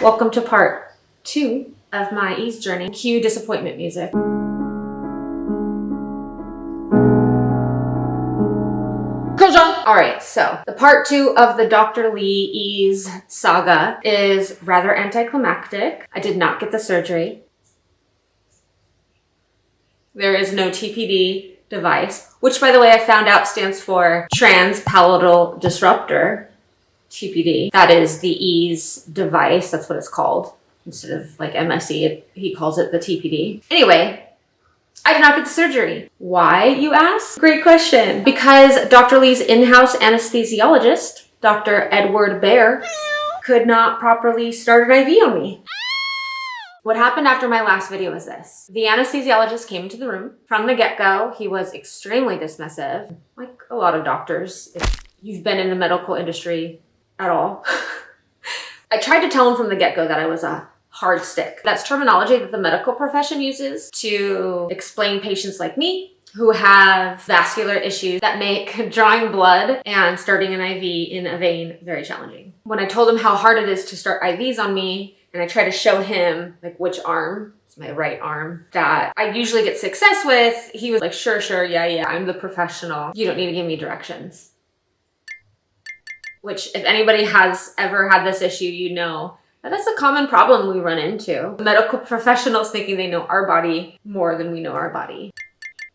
Welcome to part 2 of my E.A.S.E journey. Cue disappointment music. Alright, so the part 2 of the Dr. Li E.A.S.E saga is rather anticlimactic. I did not get the surgery. There is no TPD device, which by the way I found out stands for transpalatal disruptor, TPD. That is the E.A.S.E device, that's what it's called. Instead of like M.S.E, he calls it the TPD. Anyway, I did not get the surgery. Why, you ask? Great question. Because Dr. Li's in-house anesthesiologist, Dr. Edward Bear, could not properly start an IV on me. What happened after my last video was this. The anesthesiologist came into the room. From the get-go, he was extremely dismissive, like a lot of doctors, if you've been in the medical industry at all. I tried to tell him from the get-go that I was a hard stick. That's terminology that the medical profession uses to explain patients like me who have vascular issues that make drawing blood and starting an IV in a vein very challenging. When I told him how hard it is to start IVs on me, and I try to show him like which arm, it's my right arm, that I usually get success with, he was like, sure, yeah, I'm the professional. You don't need to give me directions. Which if anybody has ever had this issue, you know that's a common problem we run into. Medical professionals thinking they know our body more than we know our body.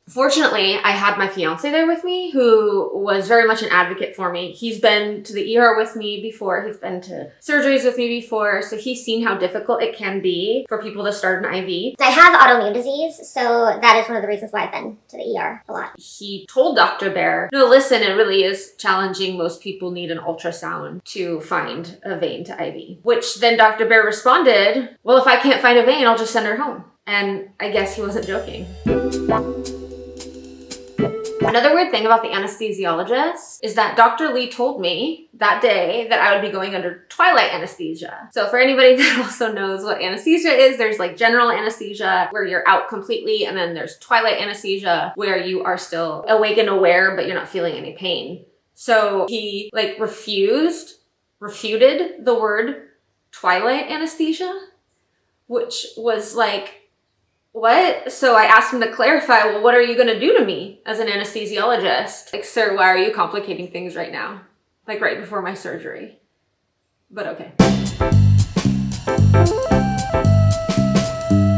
Fortunately, I had my fiance there with me who was very much an advocate for me. He's been to the ER with me before. He's been to surgeries with me before. So he's seen how difficult it can be for people to start an IV. I have autoimmune disease, so that is one of the reasons why I've been to the ER a lot. He told Dr. Bear, no, listen, it really is challenging. Most people need an ultrasound to find a vein to IV. Which then Dr. Bear responded, well, if I can't find a vein, I'll just send her home. And I guess he wasn't joking. Another weird thing about the anesthesiologist is that Dr. Li told me that day that I would be going under twilight anesthesia. So for anybody that also knows what anesthesia is, there's like general anesthesia where you're out completely, and then there's twilight anesthesia where you are still awake and aware, but you're not feeling any pain. So he like refuted the word twilight anesthesia, which was like, what? So I asked him to clarify, well, what are you going to do to me as an anesthesiologist? Like, sir, why are you complicating things right now? Like right before my surgery. But okay.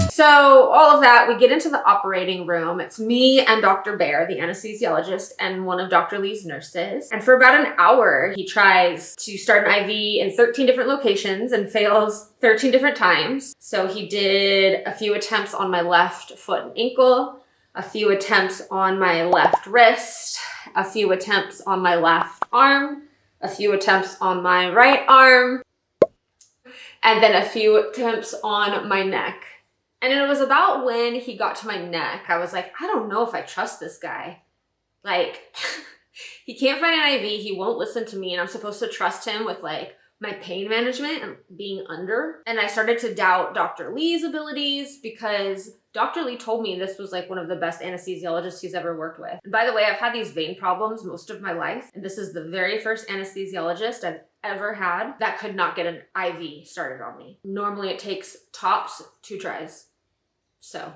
So all of that, we get into the operating room. It's me and Dr. Bear, the anesthesiologist, and one of Dr. Li's nurses. And for about an hour, he tries to start an IV in 13 different locations and fails 13 different times. So he did a few attempts on my left foot and ankle, a few attempts on my left wrist, a few attempts on my left arm, a few attempts on my right arm, and then a few attempts on my neck. And it was about when he got to my neck, I was like, I don't know if I trust this guy. Like, he can't find an IV, he won't listen to me, and I'm supposed to trust him with like my pain management and being under. And I started to doubt Dr. Li's abilities because Dr. Li told me this was like one of the best anesthesiologists he's ever worked with. And by the way, I've had these vein problems most of my life, and this is the very first anesthesiologist I've ever had that could not get an IV started on me. Normally it takes tops 2 tries. So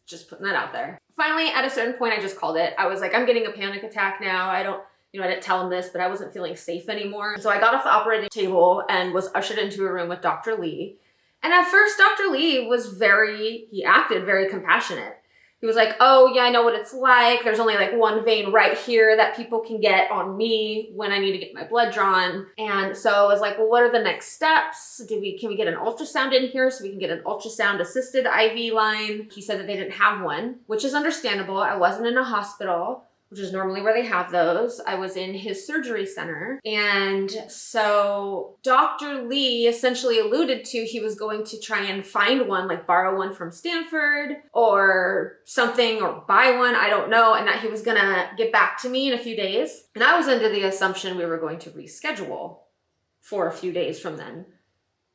just putting that out there. Finally, at a certain point, I just called it. I was like, I'm getting a panic attack now. I didn't tell him this, but I wasn't feeling safe anymore. So I got off the operating table and was ushered into a room with Dr. Li. And at first, Dr. Li he acted very compassionate. He was like, oh yeah, I know what it's like. There's only like one vein right here that people can get on me when I need to get my blood drawn. And so I was like, well, what are the next steps? Can we get an ultrasound in here so we can get an ultrasound assisted IV line? He said that they didn't have one, which is understandable. I wasn't in a hospital, which is normally where they have those. I was in his surgery center. And so Dr. Li essentially alluded to he was going to try and find one, like borrow one from Stanford or something, or buy one, I don't know, and that he was gonna get back to me in a few days. And I was under the assumption we were going to reschedule for a few days from then.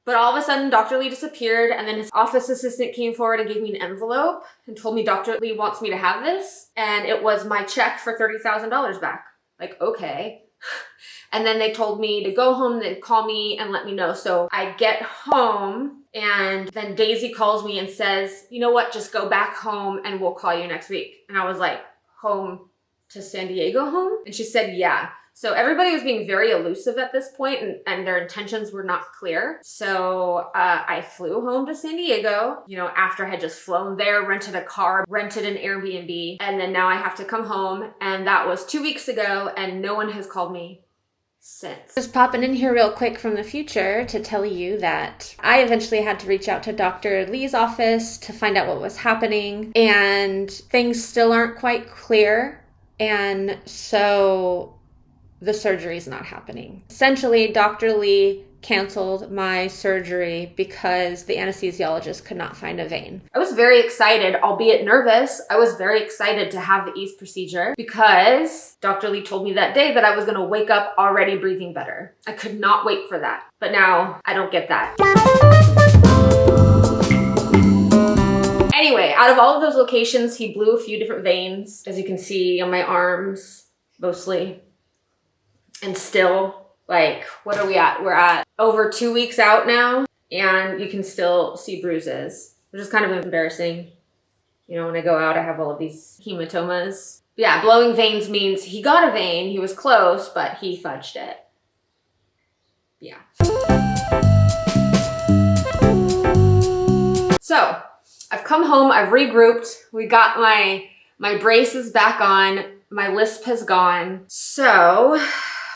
But all of a sudden, Dr. Li disappeared, and then his office assistant came forward and gave me an envelope and told me Dr. Li wants me to have this. And it was my check for $30,000 back. Like, okay. And then they told me to go home, they'd call me and let me know. So I get home and then Daisy calls me and says, you know what, just go back home and we'll call you next week. And I was like, home to San Diego home? And she said, yeah. So everybody was being very elusive at this point and their intentions were not clear. So I flew home to San Diego, you know, after I had just flown there, rented a car, rented an Airbnb, and then now I have to come home. And that was 2 weeks ago and no one has called me since. Just popping in here real quick from the future to tell you that I eventually had to reach out to Dr. Lee's office to find out what was happening, and things still aren't quite clear. And so the surgery is not happening. Essentially, Dr. Lee canceled my surgery because the anesthesiologist could not find a vein. I was very excited, albeit nervous. I was very excited to have the E.A.S.E procedure because Dr. Lee told me that day that I was going to wake up already breathing better. I could not wait for that. But now I don't get that. Anyway, out of all of those locations, he blew a few different veins, as you can see on my arms, mostly. And still, like, what are we at? We're at over 2 weeks out now, and you can still see bruises, which is kind of embarrassing. You know, when I go out, I have all of these hematomas. But yeah, blowing veins means he got a vein, he was close, but he fudged it. Yeah. So, I've come home, I've regrouped, we got my braces back on, my lisp has gone. So,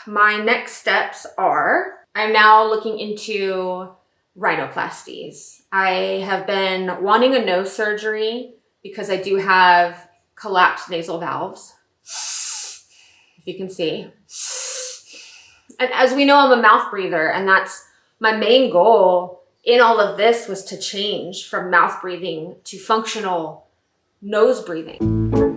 my next steps are, I'm now looking into rhinoplasties. I have been wanting a nose surgery because I do have collapsed nasal valves, if you can see. And as we know, I'm a mouth breather, and that's my main goal in all of this was to change from mouth breathing to functional nose breathing.